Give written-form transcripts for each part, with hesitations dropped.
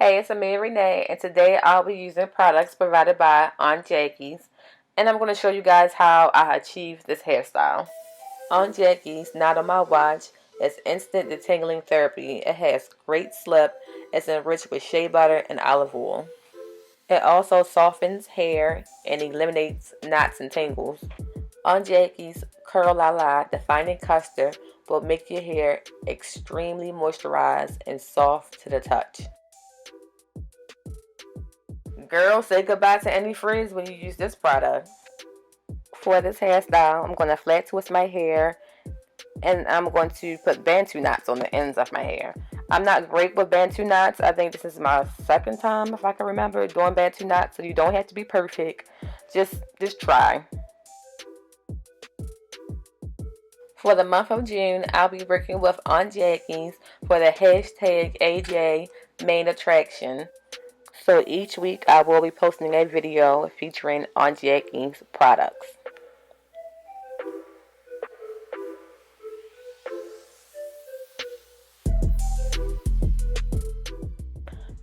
Hey, it's me, Renee, and today I'll be using products provided by Aunt Jackies, and I'm going to show you guys how I achieved this hairstyle. Aunt Jackies, not on my watch, is instant detangling therapy. It has great slip, it's enriched with shea butter and olive oil. It also softens hair and eliminates knots and tangles. Aunt Jackies Curl Lala Defining Custard will make your hair extremely moisturized and soft to the touch. Girl, say goodbye to any frizz when you use this product. For this hairstyle, I'm going to flat twist my hair and I'm going to put bantu knots on the ends of my hair. I'm not great with bantu knots. I think this is my second time, if I can remember, doing bantu knots, so you don't have to be perfect. Just try. For the month of June, I'll be working with Aunt Jackies for the hashtag AJ main attraction. So each week I will be posting a video featuring Aunt Jackie's products.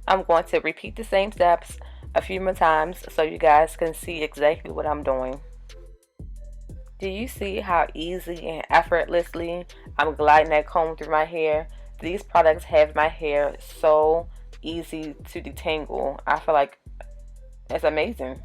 I'm going to repeat the same steps a few more times so you guys can see exactly what I'm doing. Do you see how easy and effortlessly I'm gliding that comb through my hair? These products have my hair so easy to detangle. I feel like it's amazing.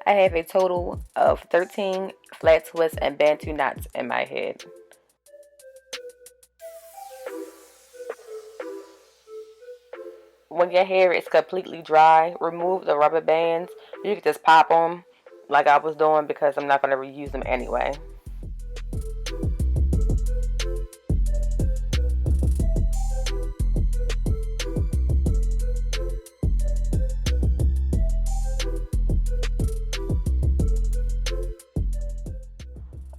I have a total of 13 flat twists and bantu knots in my head. When your hair is completely dry, remove the rubber bands. You can just pop them like I was doing because I'm not going to reuse them anyway.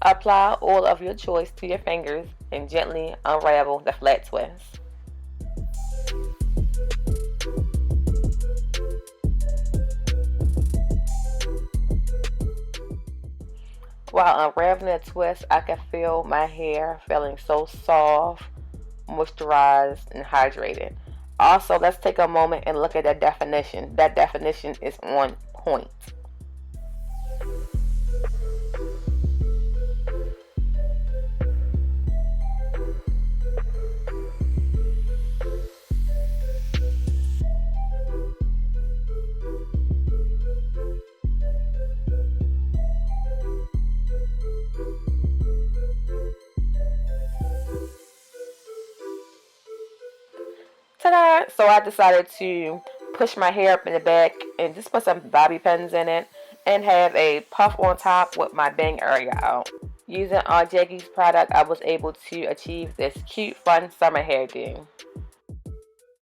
Apply oil of your choice to your fingers and gently unravel the flat twist. While unraveling the twist, I can feel my hair feeling so soft, moisturized, and hydrated. Also, let's take a moment and look at that definition. That definition is on point. Ta-da! So I decided to push my hair up in the back and just put some bobby pins in it and have a puff on top with my bang area out. Using Aunt Jackie's product, I was able to achieve this cute, fun summer hairdo.